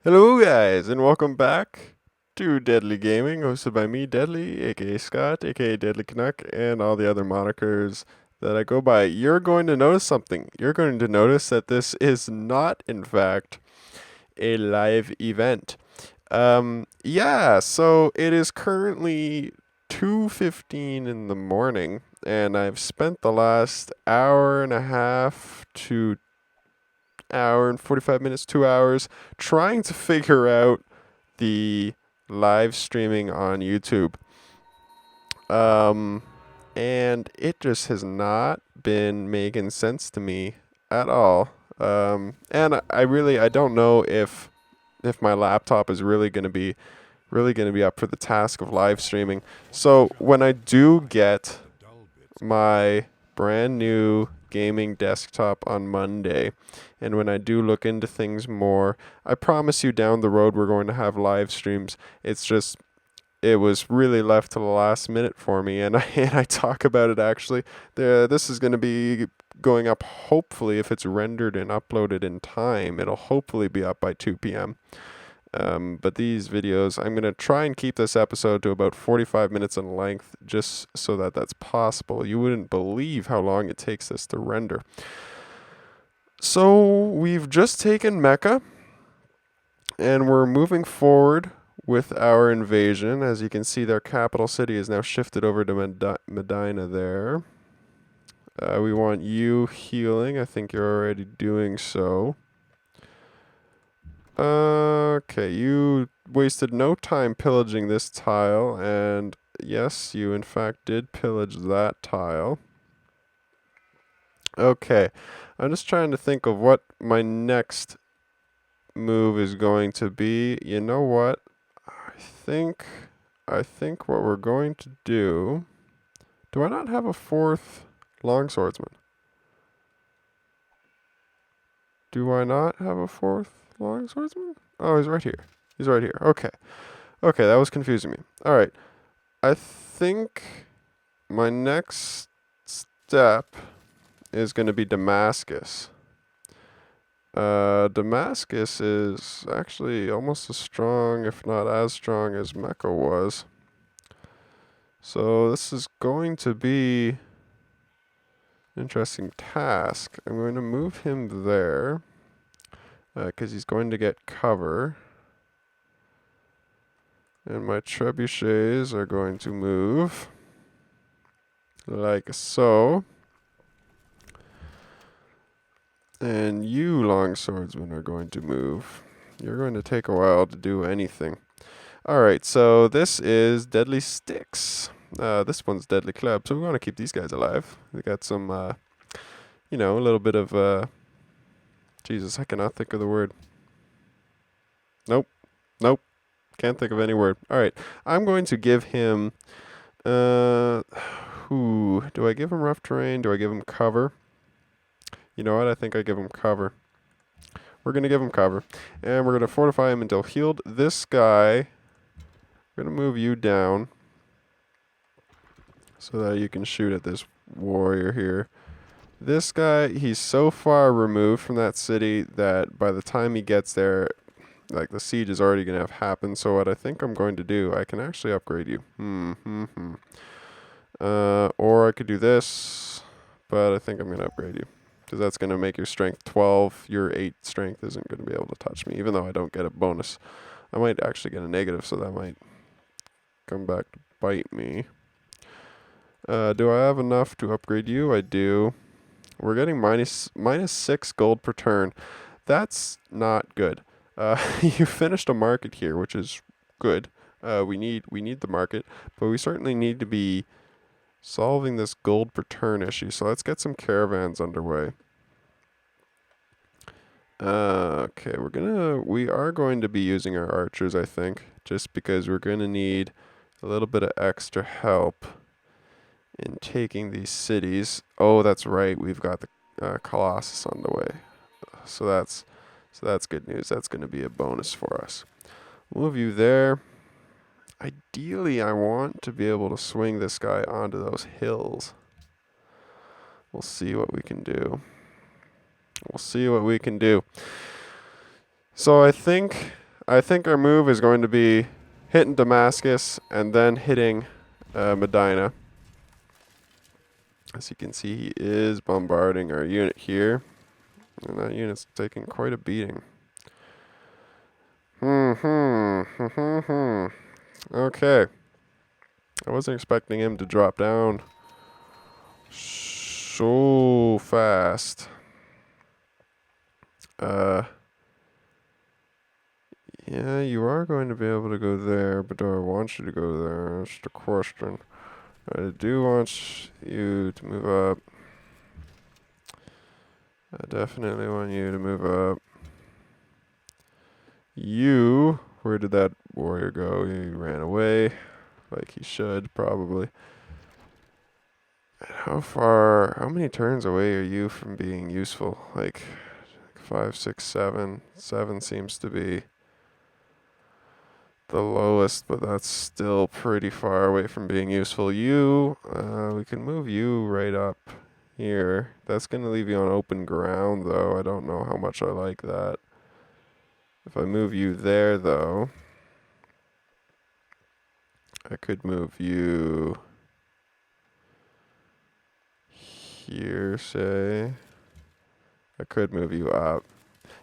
Hello, guys, and welcome back to Deadly Gaming, hosted by me, Deadly, aka Scott, aka Deadly Canuck, and all the other monikers that I go by. You're going to notice something. You're going to notice that this is not, in fact, a live event. So it is currently 2:15 in the morning, and I've spent the last hour and a half to hour and 45 minutes, 2 hours, trying to figure out the live streaming on YouTube. And it just has not been making sense to me at all. And I don't know if my laptop is really gonna be up for the task of live streaming. So when I do get my brand new gaming desktop on Monday, and when I do look into things more, I promise you down the road we're going to have live streams. It's just it was really left to the last minute for me, and I talk about it actually. This is going to be going up hopefully, if it's rendered and uploaded in time, it'll hopefully be up by 2 p.m. But these videos, I'm going to try and keep this episode to about 45 minutes in length, just so that that's possible. You wouldn't believe how long it takes this to render. So we've just taken Mecca, and we're moving forward with our invasion. As you can see, their capital city is now shifted over to Medina there. We want you healing. I think you're already doing so. Okay, you wasted no time pillaging this tile, and yes, you in fact did pillage that tile. Okay, I'm just trying to think of what my next move is going to be. You know what? I think what we're going to do. Do I not have a fourth longswordsman? Do I not have a fourth longswordsman? Oh, he's right here. He's right here. Okay. Okay, that was confusing me. All right. I think my next step is going to be Damascus. Damascus is actually almost as strong, if not as strong, as Mecca was. So this is going to be an interesting task. I'm going to move him there because he's going to get cover. And my trebuchets are going to move like so. And you longswordsmen are going to move. You're going to take a while to do anything. Alright, so this is Deadly Sticks. This one's Deadly Club, so we want to keep these guys alive. They got some, a little bit of, Jesus, I cannot think of the word. Nope. Can't think of any word. Alright, I'm going to give him, do I give him rough terrain? Do I give him cover? You know what? I think I give him cover. We're going to give him cover. And we're going to fortify him until healed. This guy, we're going to move you down so that you can shoot at this warrior here. This guy, he's so far removed from that city that by the time he gets there, like the siege is already going to have happened. So what I think I'm going to do, I can actually upgrade you. Or I could do this, but I think I'm going to upgrade you. Because that's going to make your strength 12. Your 8 strength isn't going to be able to touch me, even though I don't get a bonus. I might actually get a negative, so that might come back to bite me. Do I have enough to upgrade you? I do. We're getting minus 6 gold per turn. That's not good. You finished a market here, which is good. We need the market, but we certainly need to be solving this gold per turn issue. So let's get some caravans underway. Okay, we are going to be using our archers, I think, just because we're going to need a little bit of extra help in taking these cities. Oh, that's right. We've got the Colossus on the way. So that's good news. That's going to be a bonus for us. Move you there. Ideally, I want to be able to swing this guy onto those hills. We'll see what we can do. So I think I think our move is going to be hitting Damascus and then hitting Medina. As you can see, he is bombarding our unit here. And that unit's taking quite a beating. Okay. I wasn't expecting him to drop down so fast. Yeah, you are going to be able to go there, but do I want you to go there? That's the question. I do want you to move up. I definitely want you to move up. You, where did that warrior go? He ran away, like he should, probably. How many turns away are you from being useful? Like 5, 6, 7. 7 seems to be the lowest, but that's still pretty far away from being useful. You, we can move you right up here. That's going to leave you on open ground, though. I don't know how much I like that. If I move you there, though, I could move you here, say. I could move you up.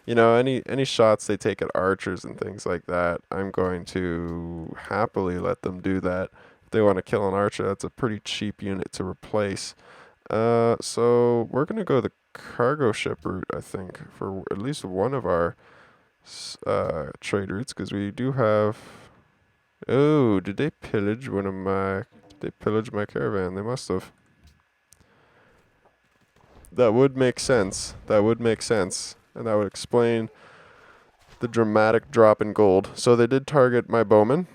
You know, any shots they take at archers and things like that, I'm going to happily let them do that. If they want to kill an archer, that's a pretty cheap unit to replace. So we're going to go the cargo ship route, I think, for at least one of our trade routes, because we do have... Oh, did they pillage one of my... They pillaged my caravan. They must have. That would make sense. That would make sense. And that would explain the dramatic drop in gold. So they did target my bowman,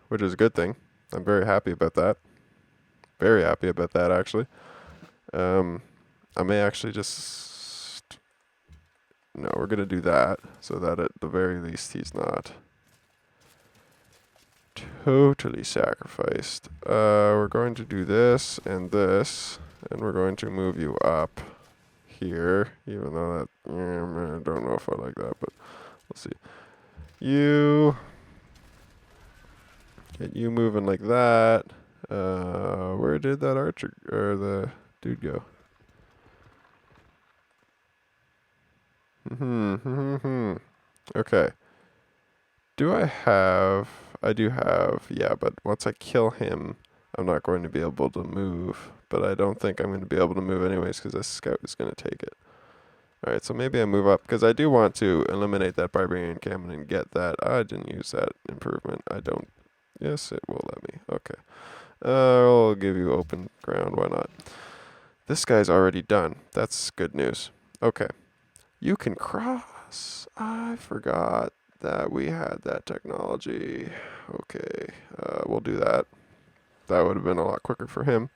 which is a good thing. I'm very happy about that. Very happy about that, actually. I may actually just... No, we're going to do that, so that at the very least he's not totally sacrificed. We're going to do this, and we're going to move you up here, even though that, I don't know if I like that, but we'll see. Get you moving like that. Where did that archer, or the dude go? Okay. I do have, yeah, but once I kill him, I'm not going to be able to move. But I don't think I'm going to be able to move anyways, because this scout is going to take it. Alright, so maybe I move up, because I do want to eliminate that barbarian encampment and get that. I didn't use that improvement. I don't. Yes, it will let me. Okay. I'll give you open ground. Why not? This guy's already done. That's good news. Okay. You can cross. I forgot that we had that technology. Okay. We'll do that. That would have been a lot quicker for him.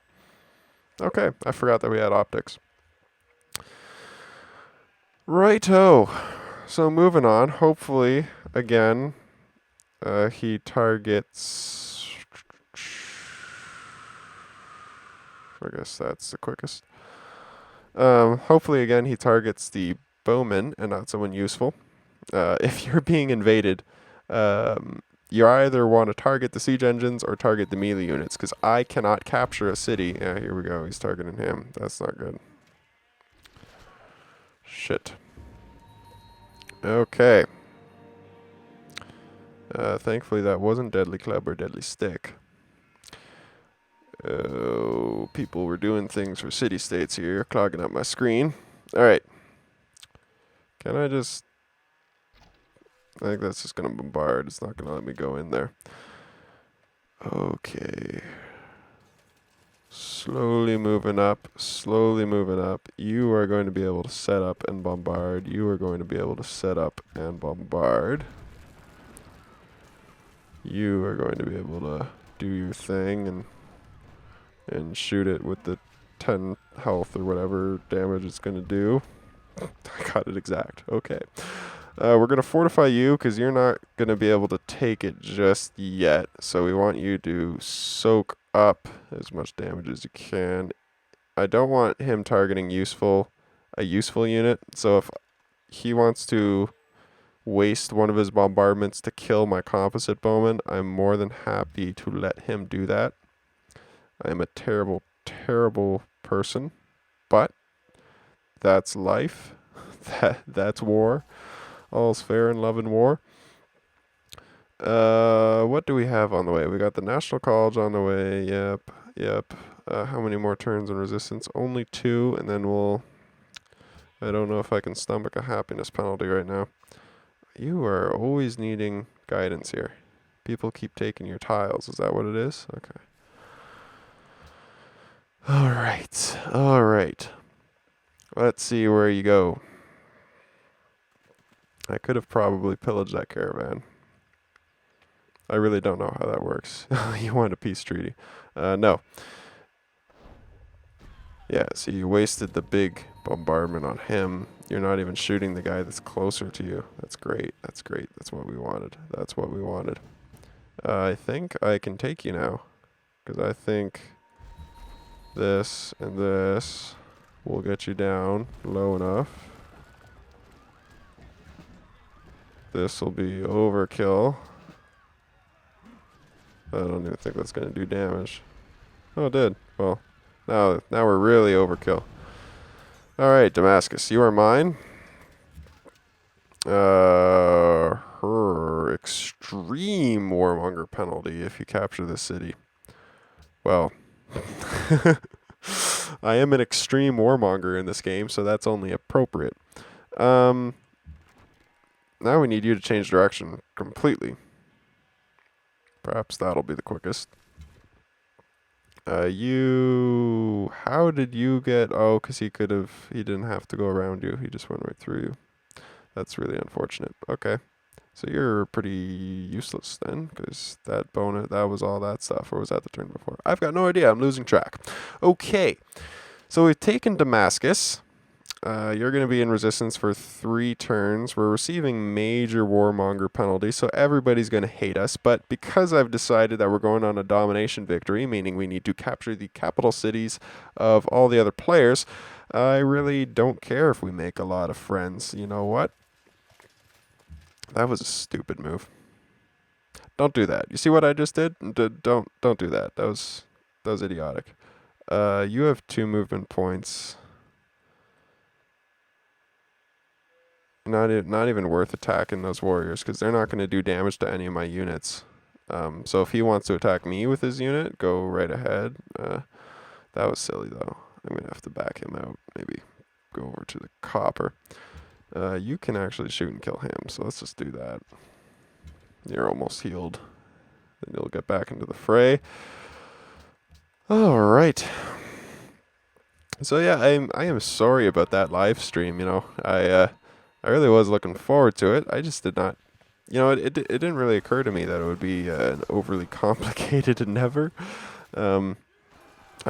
Okay. I forgot that we had optics. Righto. So moving on. Hopefully, again, he targets... I guess that's the quickest. Hopefully, again, he targets the bowman and not someone useful. If you're being invaded, you either want to target the siege engines or target the melee units, because I cannot capture a city. Yeah, here we go. He's targeting him. That's not good. Shit. Okay. Thankfully, that wasn't Deadly Club or Deadly Stick. Oh, people were doing things for city-states here, clogging up my screen. Alright. Can I just... I think that's just going to bombard. It's not going to let me go in there. Okay. Slowly moving up. Slowly moving up. You are going to be able to set up and bombard. You are going to be able to set up and bombard. You are going to be able to do your thing and shoot it with the 10 health or whatever damage it's going to do. I got it exact. Okay. We're going to fortify you because you're not going to be able to take it just yet. So we want you to soak up as much damage as you can. I don't want him targeting a useful unit. So if he wants to waste one of his bombardments to kill my composite bowman, I'm more than happy to let him do that. I am a terrible, terrible person, but that's life. That's war. All's fair in love and war. What do we have on the way? We got the National College on the way. Yep. How many more turns in resistance? Only 2, and then I don't know if I can stomach a happiness penalty right now. You are always needing guidance here. People keep taking your tiles. Is that what it is? Okay. All right. Let's see where you go. I could have probably pillaged that caravan. I really don't know how that works. You want a peace treaty. No. Yeah, so you wasted the big bombardment on him. You're not even shooting the guy that's closer to you. That's great. That's what we wanted. I think I can take you now. Because I think this and this will get you down low enough. This will be overkill. I don't even think that's going to do damage. Oh, it did. Well, now we're really overkill. All right, Damascus, you are mine. Her extreme warmonger penalty if you capture the city. Well, I am an extreme warmonger in this game, so that's only appropriate. Now we need you to change direction completely. Perhaps that'll be the quickest. How did you get, because he didn't have to go around you. He just went right through you. That's really unfortunate. Okay. So you're pretty useless then, because that was all that stuff, or was that the turn before? I've got no idea. I'm losing track. Okay. So we've taken Damascus. You're going to be in resistance for 3 turns. We're receiving major warmonger penalty, so everybody's going to hate us. But because I've decided that we're going on a domination victory, meaning we need to capture the capital cities of all the other players, I really don't care if we make a lot of friends. You know what? That was a stupid move. Don't do that. You see what I just did? Don't do that. That was idiotic. You have 2 movement points. Not even worth attacking those warriors because they're not going to do damage to any of my units. So if he wants to attack me with his unit, go right ahead. That was silly though. I'm going to have to back him out. Maybe go over to the copper. You can actually shoot and kill him, so let's just do that. You're almost healed. Then you'll get back into the fray. All right. So yeah, I am sorry about that live stream. I really was looking forward to it. I just did not, it didn't really occur to me that it would be an overly complicated endeavor. I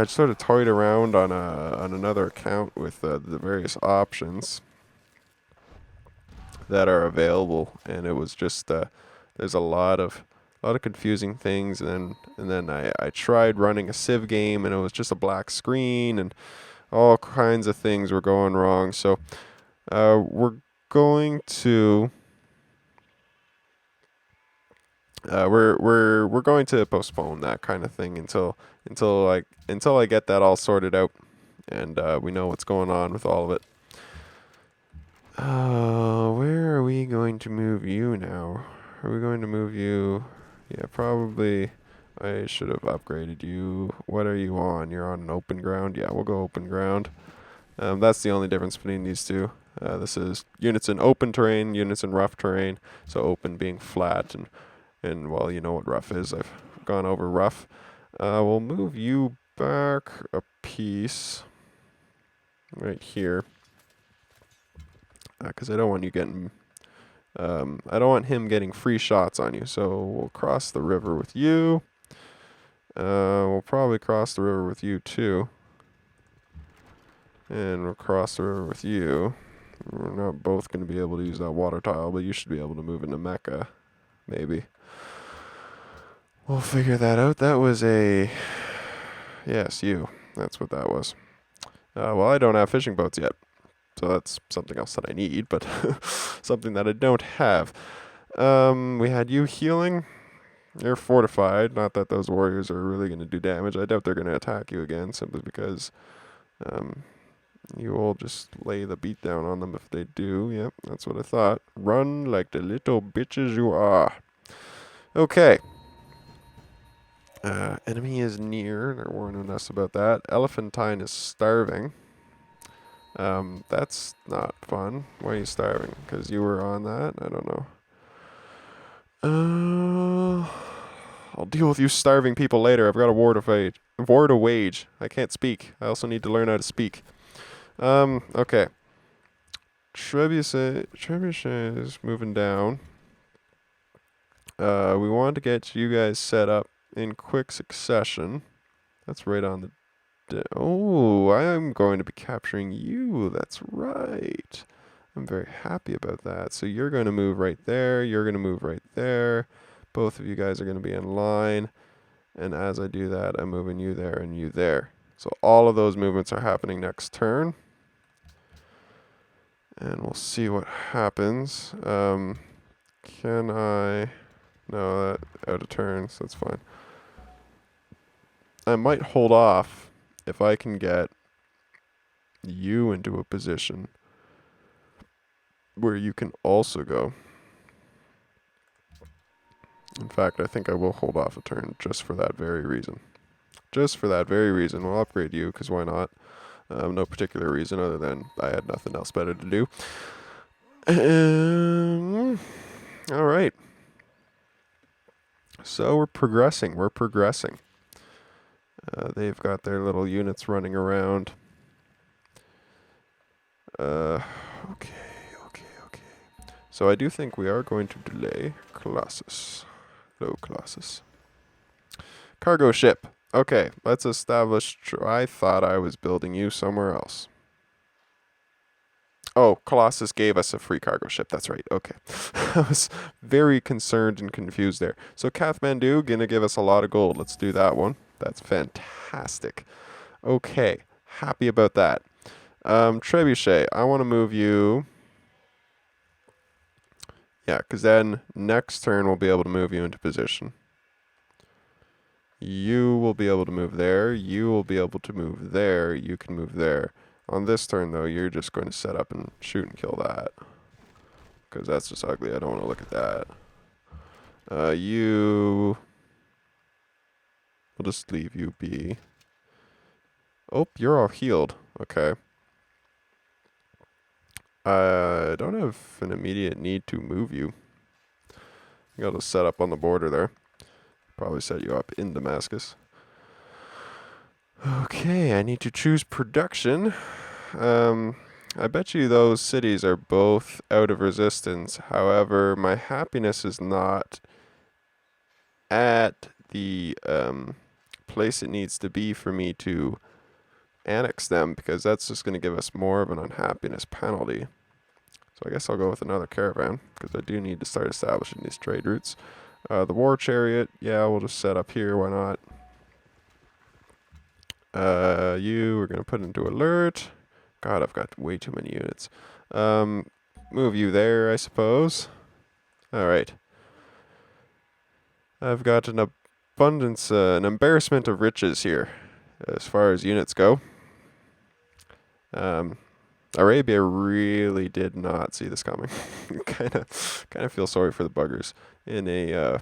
sort of toyed around on another account with the various options that are available, and it was just there's a lot of confusing things, and then I tried running a Civ game, and it was just a black screen, and all kinds of things were going wrong. So we're going to we're going to postpone that kind of thing until I get that all sorted out, and we know what's going on with all of it. Where are we going to move you now? Are we going to move you? Yeah, probably. I should have upgraded you. What are you on? You're on an open ground? Yeah, we'll go open ground. That's the only difference between these two. This is units in open terrain, units in rough terrain. So open being flat, and well, you know what rough is. I've gone over rough. We'll move you back a piece right here, because I don't want you getting. I don't want him getting free shots on you. So we'll cross the river with you. We'll probably cross the river with you too. And we'll cross the river with you. We're not both going to be able to use that water tile, but you should be able to move into Mecca. Maybe. We'll figure that out. That was a... Yes, you. That's what that was. Well, I don't have fishing boats yet. So that's something else that I need, but something that I don't have. We had you healing. You're fortified. Not that those warriors are really going to do damage. I doubt they're going to attack you again, simply because you will just lay the beat down on them if they do. Yep, that's what I thought. Run like the little bitches you are. Okay. Enemy is near. They're warning us about that. Elephantine is starving. That's not fun. Why are you starving? Because you were on that? I don't know. I'll deal with you starving people later. I've got a war to fight. War to wage. I can't speak. I also need to learn how to speak. Okay. Trebuchet is moving down. We want to get you guys set up in quick succession. That's right on the... Oh, I'm going to be capturing you. That's right. I'm very happy about that. So you're going to move right there. You're going to move right there. Both of you guys are going to be in line. And as I do that, I'm moving you there and you there. So all of those movements are happening next turn. And we'll see what happens. Can I... No, that out of turns. That's fine. I might hold off if I can get you into a position where you can also go. In fact, I think I will hold off a turn just for that very reason. Just for that very reason. We'll upgrade you, because why not? No particular reason other than I had nothing else better to do. All right. So we're progressing. We're progressing. They've got their little units running around. Okay. So I do think we are going to delay Colossus. Low Colossus. Cargo ship. Okay, let's establish... I thought I was building you somewhere else. Oh, Colossus gave us a free cargo ship. That's right. Okay. I was very concerned and confused there. So Kathmandu, gonna give us a lot of gold. Let's do that one. That's fantastic. Okay. Happy about that. Trebuchet, I want to move you... Yeah, because then next turn we'll be able to move you into position. You will be able to move there. You will be able to move there. You can move there. On this turn, though, you're just going to set up and shoot and kill that. Because that's just ugly. I don't want to look at that. You... We'll just leave you be. Oh, you're all healed. Okay. I don't have an immediate need to move you. I'll just set up on the border there. Probably set you up in Damascus. Okay, I need to choose production. I bet you those cities are both out of resistance. However, my happiness is not at the place it needs to be for me to annex them, because that's just going to give us more of an unhappiness penalty. So I guess I'll go with another caravan, because I do need to start establishing these trade routes. The war chariot, yeah, we'll just set up here, why not? You we're going to put into alert. God, I've got way too many units. Move you there, I suppose. Alright. I've got an abundance, an embarrassment of riches here, as far as units go. Arabia really did not see this coming. kind of feel sorry for the buggers in a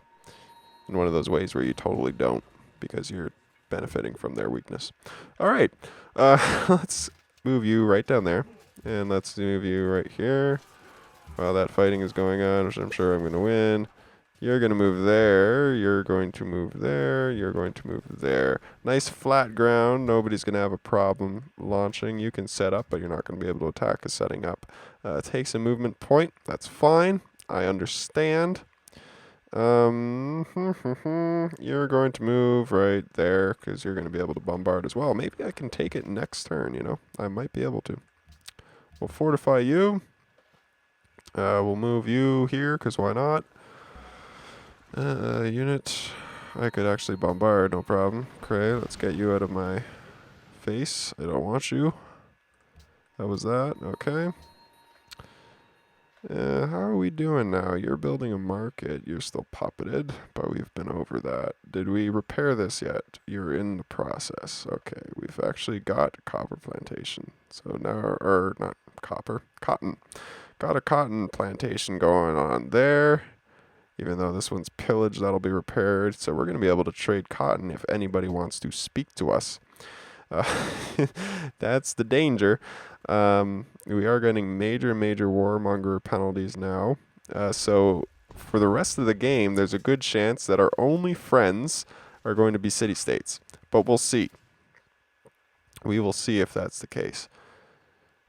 in one of those ways where you totally don't, because you're benefiting from their weakness. All right, let's move you right down there, and let's move you right here while that fighting is going on, which I'm sure I'm going to win. You're going to move there. You're going to move there. You're going to move there. Nice flat ground. Nobody's going to have a problem launching. You can set up, but you're not going to be able to attack as setting up. Takes a movement point. That's fine. I understand. You're going to move right there because you're going to be able to bombard as well. Maybe I can take it next turn, you know. I might be able to. We'll fortify you. We'll move you here because why not? Unit, I could actually bombard, no problem. Okay, let's get you out of my face. I don't want you. That was that. Okay. How are we doing now? You're building a market. You're still puppeted, but we've been over that. Did we repair this yet? You're in the process. Okay, we've actually got a copper plantation. So now, or not copper, cotton. Got a cotton plantation going on there. Even though this one's pillaged, that'll be repaired. So we're going to be able to trade cotton if anybody wants to speak to us. That's the danger. We are getting major warmonger penalties now. So for the rest of the game, there's a good chance that our only friends are going to be city-states. But we'll see. We will see if that's the case.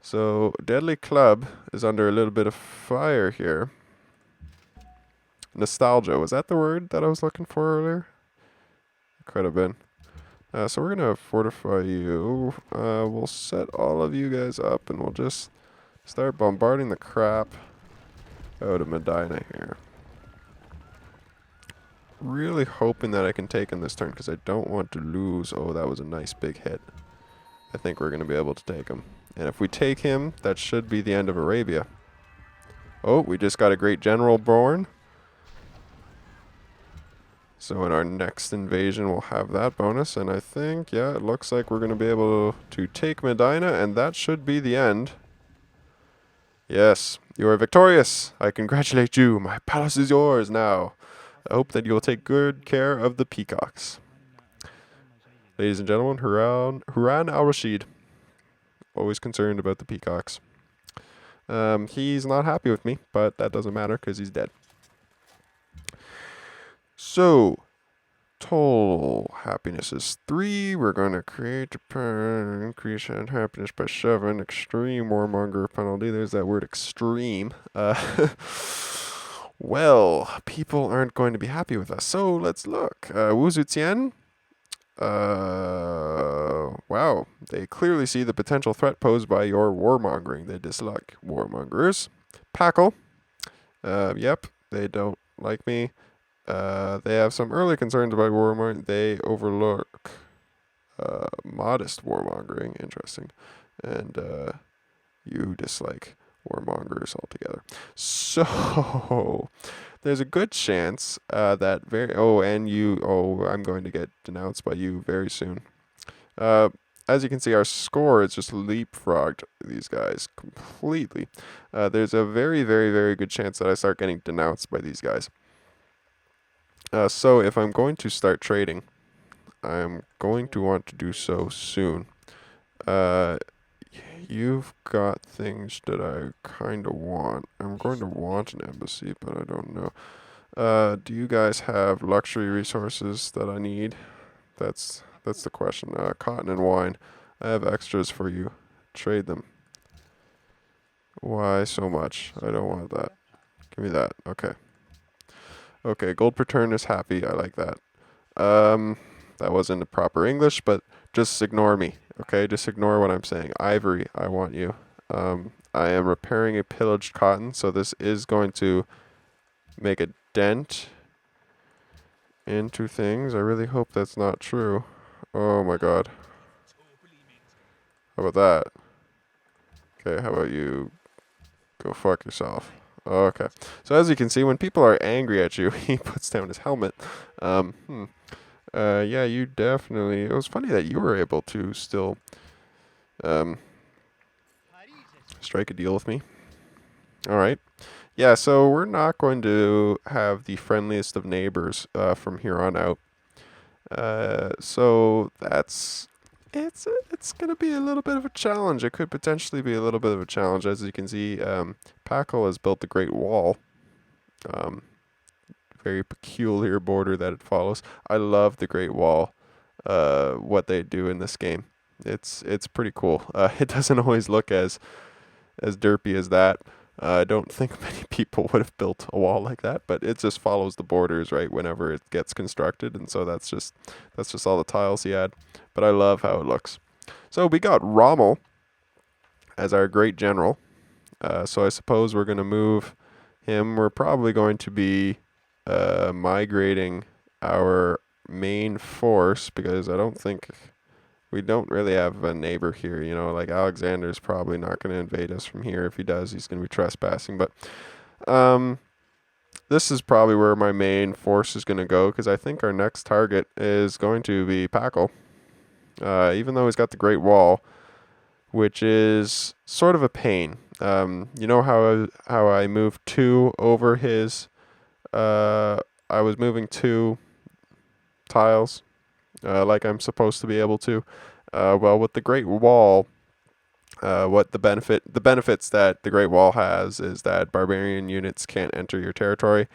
So Deadly Club is under a little bit of fire here. Nostalgia. Was that the word that I was looking for earlier? It could have been. So we're going to fortify you. We'll set all of you guys up, and we'll just start bombarding the crap out of Medina here. Really hoping that I can take him this turn, because I don't want to lose. Oh, that was a nice big hit. I think we're going to be able to take him. And if we take him, that should be the end of Arabia. Oh, we just got a great general born. So in our next invasion, we'll have that bonus. And I think, yeah, it looks like we're going to be able to take Medina, and that should be the end. Yes, you are victorious. I congratulate you. My palace is yours now. I hope that you will take good care of the peacocks. Ladies and gentlemen, Huran al-Rashid. Always concerned about the peacocks. He's not happy with me, but that doesn't matter because he's dead. So, total happiness is 3. We're going to create Japan, increase happiness by 7. Extreme warmonger penalty. There's that word extreme. Well, people aren't going to be happy with us. So, let's look. Wu Zetian. Wow. They clearly see the potential threat posed by your warmongering. They dislike warmongers. Packle. Yep. They don't like me. They have some early concerns about warmongering. They overlook modest warmongering. Interesting. And you dislike warmongers altogether. So there's a good chance that I'm going to get denounced by you very soon. As you can see, our score is just leapfrogged these guys completely. There's a very good chance that I start getting denounced by these guys. So if I'm going to start trading, I'm going to want to do so soon. You've got things that I kind of want. I'm going to want an embassy, but I don't know. Do you guys have luxury resources that I need? That's the question. Cotton and wine. I have extras for you. Trade them. Why so much? I don't want that. Give me that. Okay. Okay, gold per turn is happy. I like that. That wasn't the proper English, but just ignore me. Okay, just ignore what I'm saying. Ivory, I want you. I am repairing a pillaged cotton, so this is going to make a dent into things. I really hope that's not true. Oh my god. How about that? Okay, how about you go fuck yourself? Okay. So as you can see, when people are angry at you, he puts down his helmet. Yeah, you definitely... It was funny that you were able to still strike a deal with me. Alright. Yeah, so we're not going to have the friendliest of neighbors from here on out. So that's... It's going to be a little bit of a challenge. It could potentially be a little bit of a challenge. As you can see, Packle has built the Great Wall. Very peculiar border that it follows. I love the Great Wall, what they do in this game. It's pretty cool. It doesn't always look as derpy as that. I don't think many people would have built a wall like that, but it just follows the borders, right, whenever it gets constructed, and so that's just all the tiles he had. But I love how it looks. So we got Rommel as our great general. So I suppose we're going to move him. We're probably going to be migrating our main force, because I don't think We don't really have a neighbor here, you know, like Alexander's probably not going to invade us from here. If he does, he's going to be trespassing. But this is probably where my main force is going to go, because I think our next target is going to be Packle. Even though he's got the Great Wall, which is sort of a pain. You know how I moved 2 over his... I was moving 2 tiles like I'm supposed to be able to. Well, with the Great Wall, what the benefits that the Great Wall has is that barbarian units can't enter your territory,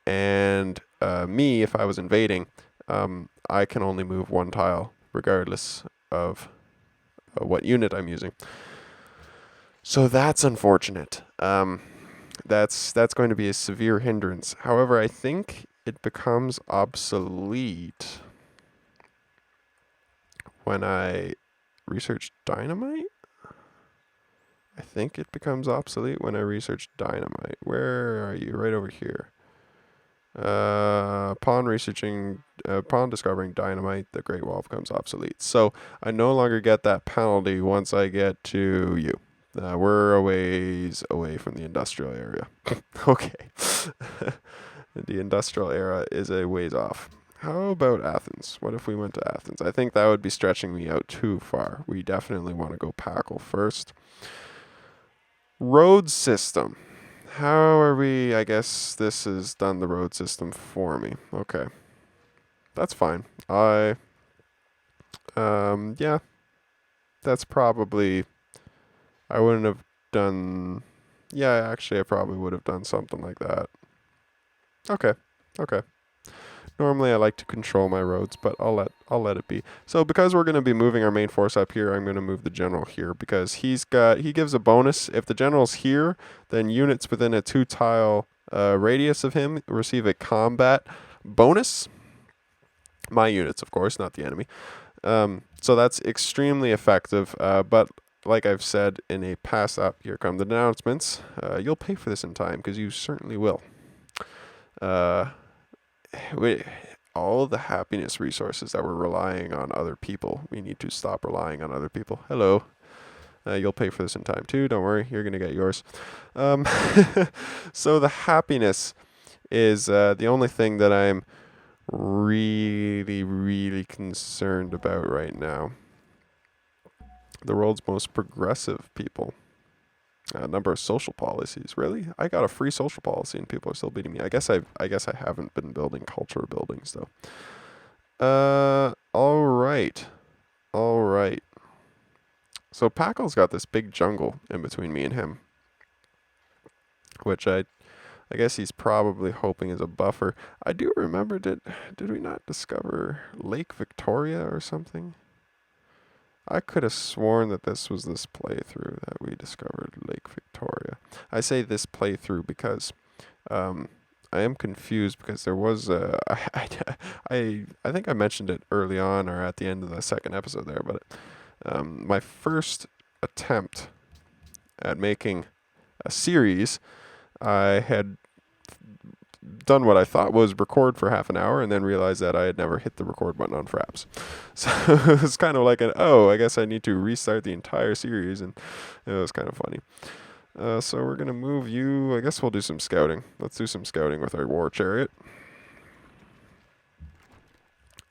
and me, if I was invading, I can only move 1 tile regardless of what unit I'm using. So that's unfortunate. That's going to be a severe hindrance. However, I think it becomes obsolete when I research dynamite. I think it becomes obsolete when I research dynamite. Where are you? Right over here. Upon discovering dynamite, the Great Wall becomes obsolete. So I no longer get that penalty once I get to you. We're a ways away from the industrial area. Okay. The industrial era is a ways off. How about Athens? What if we went to Athens? I think that would be stretching me out too far. We definitely want to go Packle first. Road system. How are we? I guess this has done the road system for me. Okay. That's fine. Yeah. That's probably... I wouldn't have done... Yeah, actually, I probably would have done something like that. Okay. Normally, I like to control my roads, but I'll let it be. So, because we're going to be moving our main force up here, I'm going to move the general here, because he gives a bonus. If the general's here, then units within a 2-tile radius of him receive a combat bonus. My units, of course, not the enemy. So that's extremely effective, but like I've said in a past up, here come the announcements. You'll pay for this in time, because you certainly will. All the happiness resources that we're relying on other people, we need to stop relying on other people. Hello. You'll pay for this in time too. Don't worry, you're going to get yours. So the happiness is the only thing that I'm really, really concerned about right now. The world's most progressive people. Number of social policies. Really? I got a free social policy and people are still beating me. I guess I haven't been building culture buildings though. All right. So Packle's got this big jungle in between me and him, which I guess he's probably hoping is a buffer. I do remember, did we not discover Lake Victoria or something? I could have sworn that this was this playthrough that we discovered Lake Victoria. I say this playthrough because I am confused, because there was I think I mentioned it early on or at the end of the second episode there, but my first attempt at making a series, I had done what I thought was record for half an hour and then realized that I had never hit the record button on Fraps. So it was kind of like I guess I need to restart the entire series, and it was kind of funny. So we're going to move you. I guess we'll do some scouting. Let's do some scouting with our war chariot.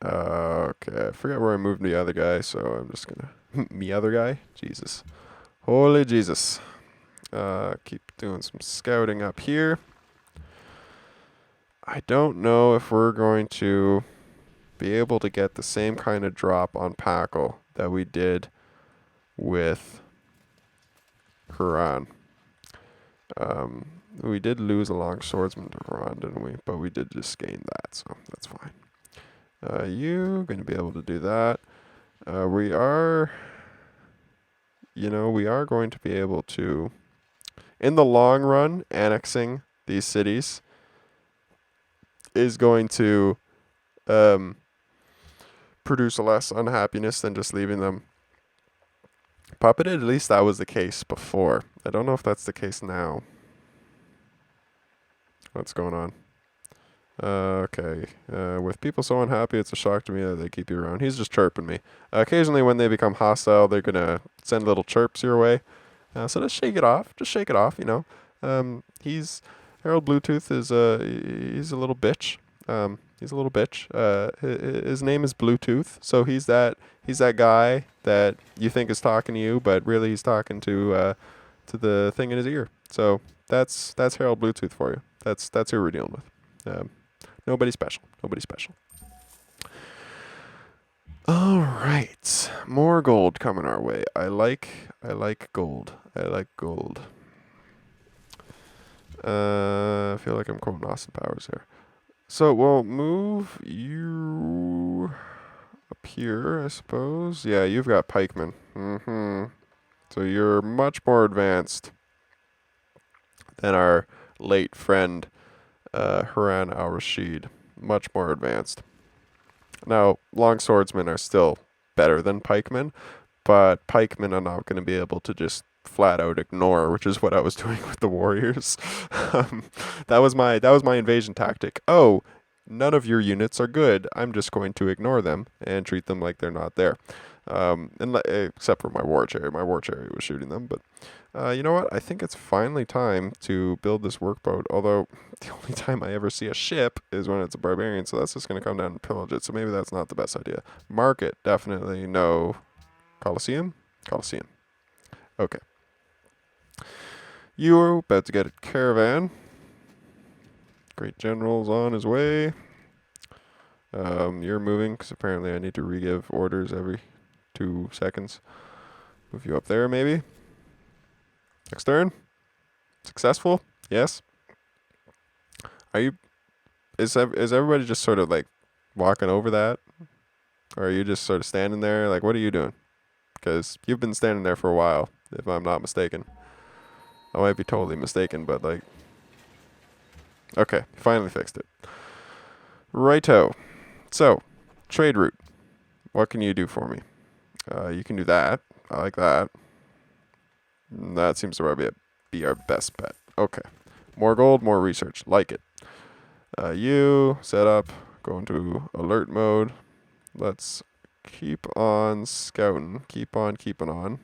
Okay, I forget where I moved the other guy, so I'm just going to... Me other guy? Jesus. Holy Jesus. Keep doing some scouting up here. I don't know if we're going to be able to get the same kind of drop on Packle that we did with Haran. We did lose a long swordsman to Haran, didn't we? But we did just gain that, so that's fine. You going to be able to do that. We are going to be able to, in the long run, annexing these cities is going to produce less unhappiness than just leaving them puppeted. At least that was the case before. I don't know if that's the case now. What's going on? Okay. With people so unhappy, it's a shock to me that they keep you around. He's just chirping me. Occasionally, when they become hostile, they're gonna send little chirps your way. So just shake it off. Just shake it off. You know. He's Harold Bluetooth is he's a little bitch. He's a little bitch. His name is Bluetooth, so he's that guy that you think is talking to you, but really he's talking to the thing in his ear. So that's Harold Bluetooth for you. That's who we're dealing with. Nobody special. Nobody special. All right, more gold coming our way. I like gold. I like gold. I feel like I'm quoting Austin Powers here. So we'll move you up here, I suppose. Yeah, you've got pikemen. So you're much more advanced than our late friend Haran al-Rashid. Much more advanced. Now, long swordsmen are still better than pikemen, but pikemen are not going to be able to just flat out ignore, which is what I was doing with the warriors. That was my invasion tactic. Oh, none of your units are good. I'm just going to ignore them and treat them like they're not there. Except for my war chariot. My war chariot was shooting them, but you know what? I think it's finally time to build this workboat, although the only time I ever see a ship is when it's a barbarian, so that's just going to come down and pillage it, so maybe that's not the best idea. Market, definitely no. Colosseum? Colosseum. Okay. You're about to get a caravan. Great general's on his way. You're moving, because apparently I need to re-give orders every 2 seconds. Move you up there, maybe. Next turn. Successful? Yes. Is everybody just sort of like walking over that? Or are you just sort of standing there? Like, what are you doing? Because you've been standing there for a while, if I'm not mistaken. I might be totally mistaken, but like... Okay, finally fixed it. Righto. So, trade route. What can you do for me? You can do that. I like that. That seems to be our best bet. Okay. More gold, more research. Like it. You set up, go into alert mode. Let's keep on scouting. Keep on keeping on.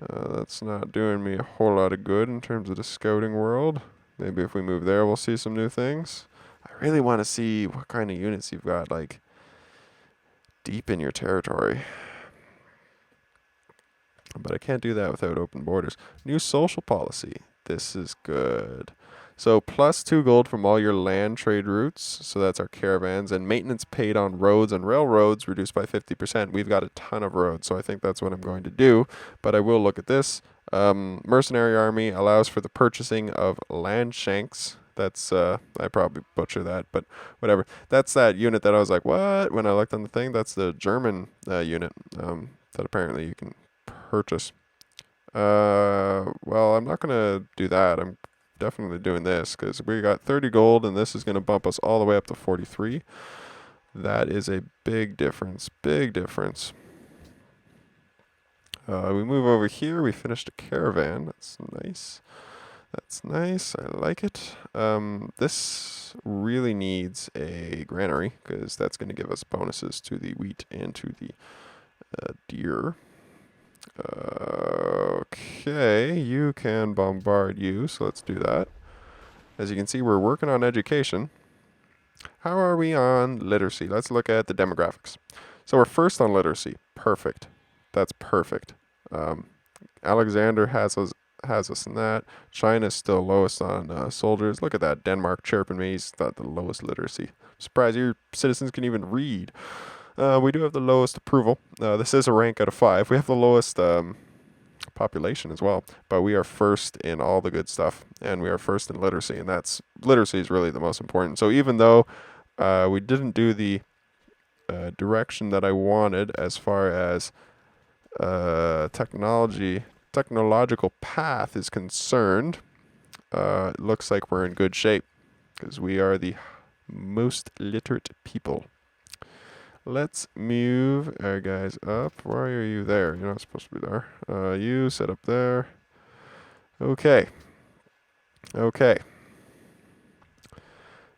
That's not doing me a whole lot of good in terms of the scouting world. Maybe if we move there, we'll see some new things. I really want to see what kind of units you've got, like, deep in your territory. But I can't do that without open borders. New social policy. This is good. So +2 gold from all your land trade routes. So that's our caravans. And maintenance paid on roads and railroads reduced by 50%. We've got a ton of roads, so I think that's what I'm going to do. But I will look at this. Mercenary army allows for the purchasing of land shanks. That's, I probably butcher that, but whatever. That's that unit that I was like, what? When I looked on the thing, that's the German unit that apparently you can purchase. Well, I'm not going to do that. I'm definitely doing this because we got 30 gold and this is going to bump us all the way up to 43. That is a big difference. Big difference. We move over here. We finished a caravan. That's nice. That's nice. I like it. This really needs a granary because that's going to give us bonuses to the wheat and to the deer. Okay, you can bombard you, so let's do that. As you can see, we're working on education. How are we on literacy? Let's look at the demographics. So we're first on literacy. Perfect. That's perfect. Alexander has us in that. China's still lowest on soldiers. Look at that. Denmark chirping me. He's got the lowest literacy. I'm surprised your citizens can even read. We do have the lowest approval. This is a rank out of 5. We have the lowest population as well, but we are first in all the good stuff, and we are first in literacy, and literacy is really the most important. So even though we didn't do the direction that I wanted as far as technological path is concerned, it looks like we're in good shape because we are the most literate people. Let's move our guys up. Why are you there? You're not supposed to be there. You set up there. Okay. Okay.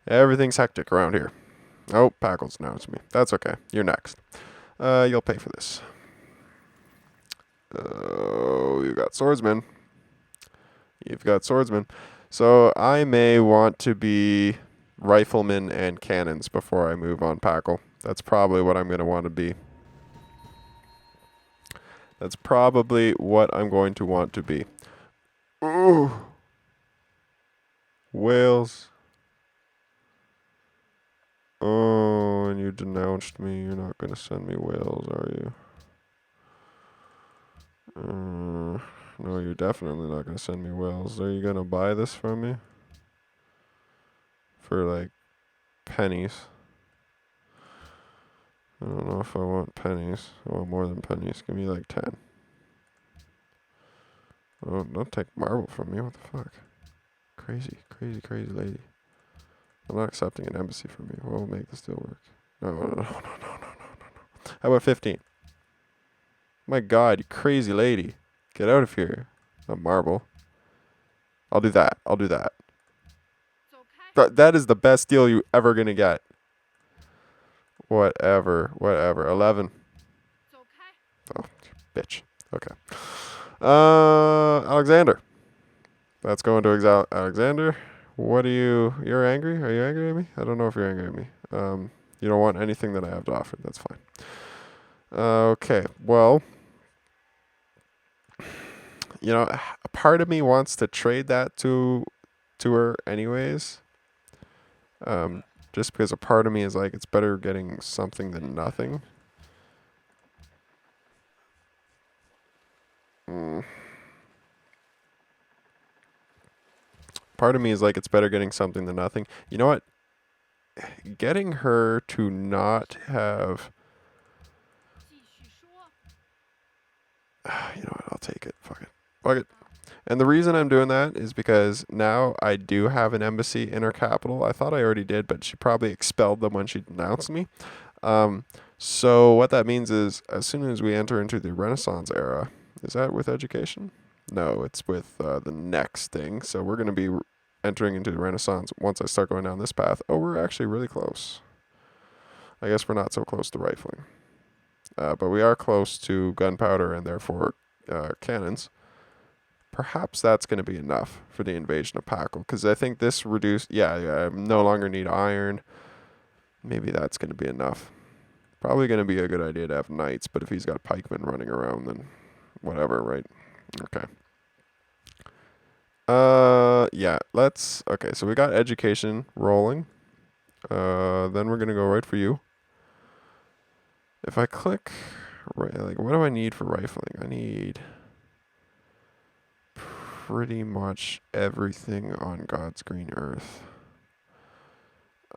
Everything's hectic around here. Oh, Packle's now it's me. That's okay. You're next. You'll pay for this. Oh, you got swordsman. You've got swordsman. So I may want to be riflemen and cannons before I move on Packle. That's probably what I'm going to want to be. That's probably what I'm going to want to be. Ooh. Wales. Oh, and you denounced me. You're not going to send me Wales, are you? No, you're definitely not going to send me Wales. Are you going to buy this from me? For like pennies. I don't know if I want pennies. I want more than pennies. Give me like 10. Oh, don't take marble from me. What the fuck? Crazy, crazy, crazy lady. I'm not accepting an embassy from you. What will make this deal work? No, no, no, no, no, no, no, no. How about 15? My God, you crazy lady. Get out of here. A marble. I'll do that. I'll do that. That is the best deal you ever gonna get. Whatever. 11. Oh, bitch. Okay. Alexander. That's going to Alexander. What are you? You're angry? Are you angry at me? I don't know if you're angry at me. You don't want anything that I have to offer. That's fine. Okay. Well, you know, a part of me wants to trade that to her anyways. Just because a part of me is like, it's better getting something than nothing. Part of me is like, it's better getting something than nothing. You know what? Getting her to not have... You know what? I'll take it. Fuck it. Fuck it. And the reason I'm doing that is because now I do have an embassy in her capital. I thought I already did, but she probably expelled them when she denounced me. So what that means is, as soon as we enter into the Renaissance era, is that with education? No, it's with the next thing. So we're going to be entering into the Renaissance once I start going down this path. Oh, we're actually really close. I guess we're not so close to rifling. But we are close to gunpowder and therefore cannons. Perhaps that's going to be enough for the invasion of Packle. Because I think this reduced... Yeah, I no longer need iron. Maybe that's going to be enough. Probably going to be a good idea to have knights. But if he's got pikemen running around, then whatever, right? Okay. Yeah, let's... Okay, so we got education rolling. Then we're going to go right for you. If I click... Right, like, what do I need for rifling? I need... pretty much everything on God's green earth.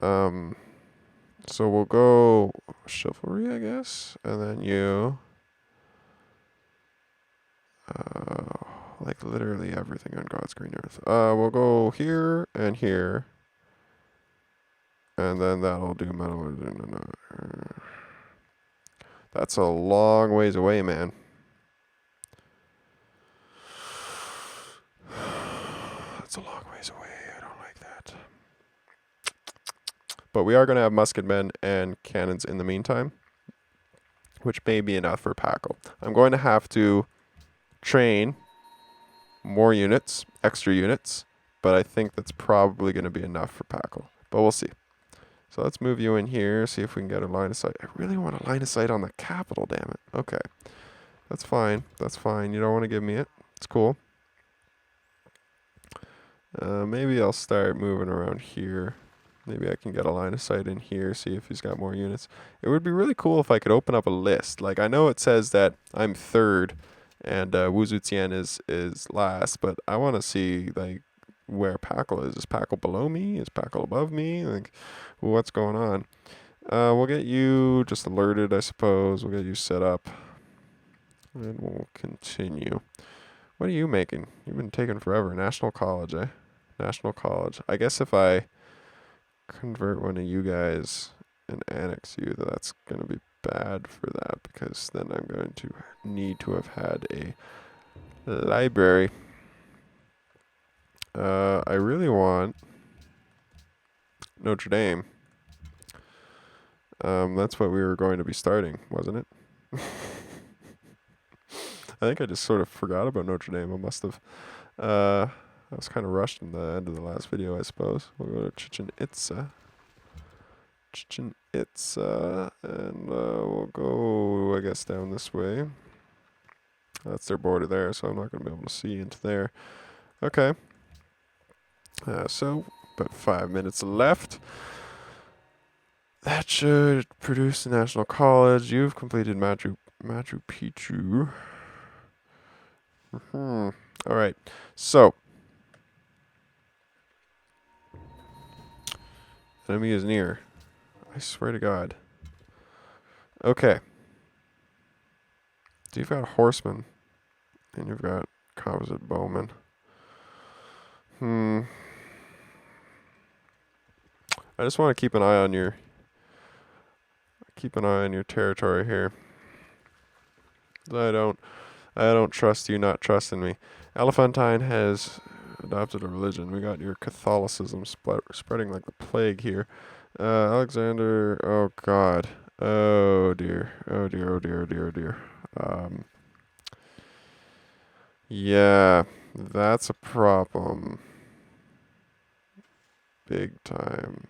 So we'll go chivalry, I guess, and then you. Like literally everything on God's green earth. We'll go here and here, and then that'll do metal. That's a long ways away, man. That's a long ways away. I don't like that. But we are going to have musketmen and cannons in the meantime, which may be enough for Packle. I'm going to have to train more units, extra units, but I think that's probably going to be enough for Packle. But we'll see. So let's move you in here, see if we can get a line of sight. I really want a line of sight on the capital, damn it. Okay. That's fine. That's fine. You don't want to give me it. It's cool. Maybe I'll start moving around here. Maybe I can get a line of sight in here, see if he's got more units. It would be really cool if I could open up a list. Like, I know it says that I'm third and Wu Zetian is last, but I want to see, like, where Packle is. Is Packle below me? Is Packle above me? Like, what's going on? We'll get you just alerted, I suppose. We'll get you set up. And we'll continue. What are you making? You've been taking forever. National College, eh? National College. I guess if I convert one of you guys and annex you, that's going to be bad for that, because then I'm going to need to have had a library. I really want Notre Dame. That's what we were going to be starting, wasn't it? I think I just sort of forgot about Notre Dame. I must have. I was kind of rushed in the end of the last video, I suppose. We'll go to Chichen Itza. Chichen Itza. And we'll go, I guess, down this way. That's their border there, so I'm not going to be able to see into there. Okay. So, about 5 minutes left. That should produce the National College. You've completed Machu Picchu. All right. So, enemy is near. I swear to God. Okay. So you've got horsemen, and you've got composite bowmen. I just want to keep an eye on your territory here. I don't trust you not trusting me. Elephantine has adopted a religion. We got your Catholicism spreading like the plague here. Alexander, oh God. Oh dear. Oh dear, oh dear, oh dear, oh dear. Yeah, that's a problem. Big time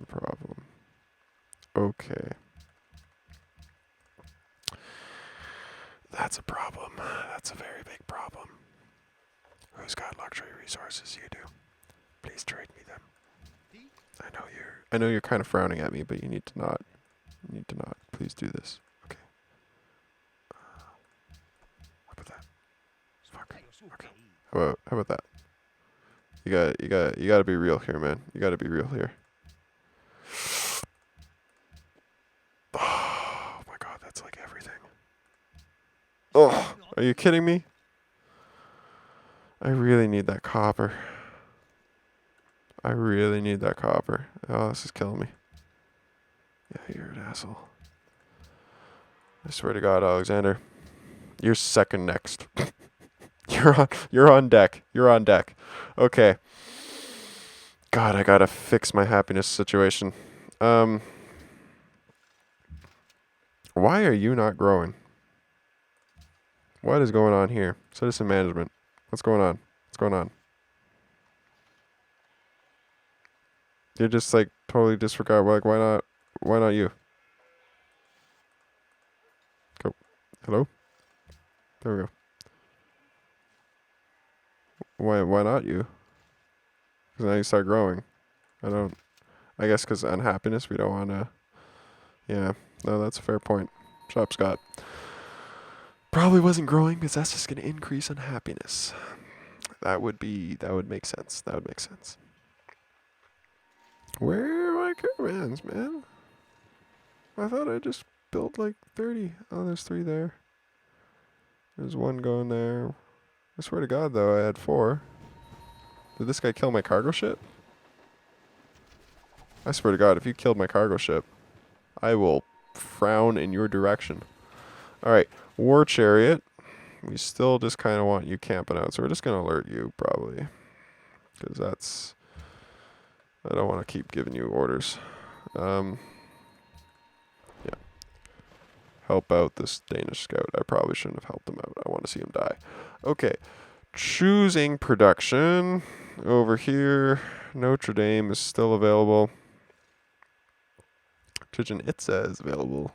problem. Okay. That's a problem. That's a very big problem. Who's got luxury resources? You do. Please trade me them. I know you're kind of frowning at me, but you need to not. Please do this. Okay. How about that? Fuck. Okay. How about that? You gotta be real here, man. You gotta be real here. Oh my God, that's like everything. Oh, are you kidding me? I really need that copper. Oh, this is killing me. Yeah, you're an asshole. I swear to God, Alexander. You're second next. You're on deck. Okay. God, I gotta fix my happiness situation. Why are you not growing? What is going on here? Citizen management. What's going on? You're just like totally disregard. Like, why not you? Go. Hello? There we go. Why not you? Because now you start growing. I guess because unhappiness, we don't want to. Yeah, no, that's a fair point. Shop Scott. Probably wasn't growing because that's just going to increase unhappiness. That would make sense. Where are my caravans, man? I thought I just built like 30. Oh, there's 3 there. There's 1 going there. I swear to God, though, I had 4. Did this guy kill my cargo ship? I swear to God, if you killed my cargo ship, I will frown in your direction. Alright, War Chariot. We still just kind of want you camping out, so we're just going to alert you, probably. Because I don't want to keep giving you orders. Yeah. Help out this Danish scout. I probably shouldn't have helped him out. I want to see him die. Okay. Choosing production. Over here, Notre Dame is still available. Chichen Itza is available.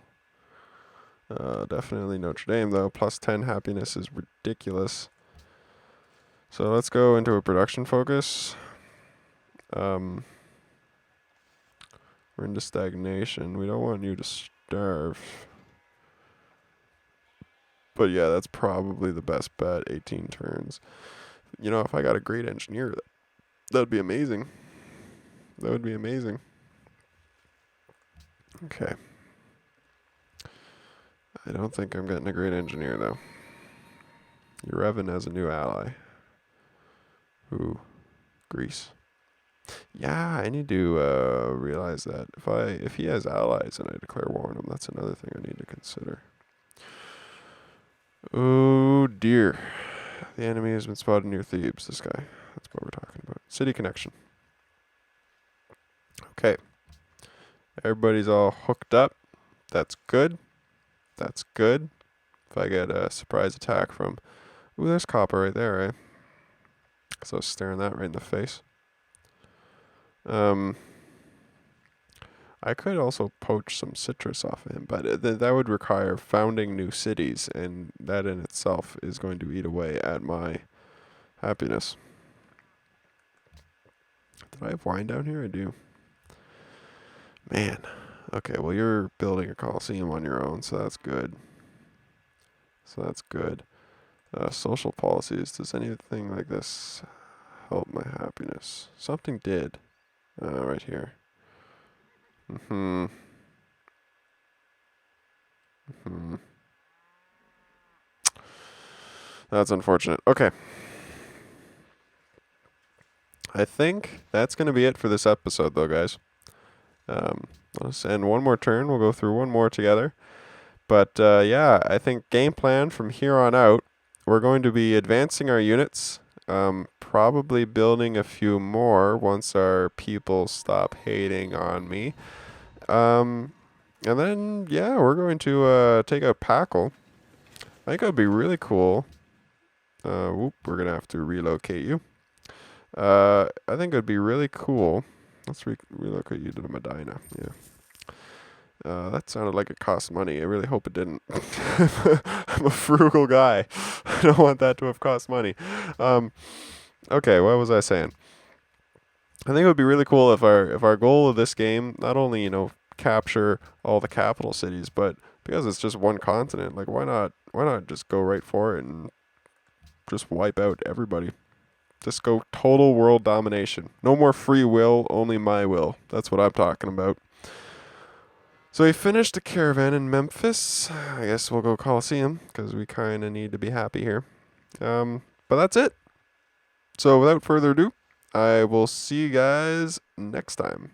Definitely Notre Dame, though. Plus 10 happiness is ridiculous. So let's go into a production focus. We're into stagnation. We don't want you to starve. But yeah, that's probably the best bet. 18 turns. You know, if I got a great engineer, that'd be amazing. That would be amazing. Okay. I don't think I'm getting a great engineer, though. Yerevan has a new ally. Ooh, Greece. Yeah, I need to realize that if he has allies and I declare war on him, that's another thing I need to consider. Oh dear. The enemy has been spotted near Thebes, this guy. That's what we're talking about. City connection. Okay. Everybody's all hooked up. That's good. That's good. If I get a surprise attack from... Ooh, there's copper right there, eh? So I was staring that right in the face. I could also poach some citrus off of him, but that would require founding new cities, and that in itself is going to eat away at my happiness. Did I have wine down here? I do. Man. Okay, well, you're building a coliseum on your own, so that's good. So that's good. Social policies. Does anything like this help my happiness? Something did. Right here. That's unfortunate. Okay. I think that's going to be it for this episode, though, guys. Let's end one more turn. We'll go through one more together. But yeah, I think game plan from here on out, we're going to be advancing our units, probably building a few more once our people stop hating on me. And then, yeah, we're going to take out Packle. I think it would be really cool. We're going to have to relocate you. I think it would be really cool. Let's relocate you to the Medina. Yeah. That sounded like it cost money. I really hope it didn't. I'm a frugal guy. I don't want that to have cost money. Okay, what was I saying? I think it would be really cool if our goal of this game, not only, capture all the capital cities, but because it's just one continent, like why not just go right for it and just wipe out everybody? Just go total world domination. No more free will, only my will. That's what I'm talking about. So we finished the caravan in Memphis. I guess we'll go Colosseum because we kind of need to be happy here. But that's it. So without further ado, I will see you guys next time.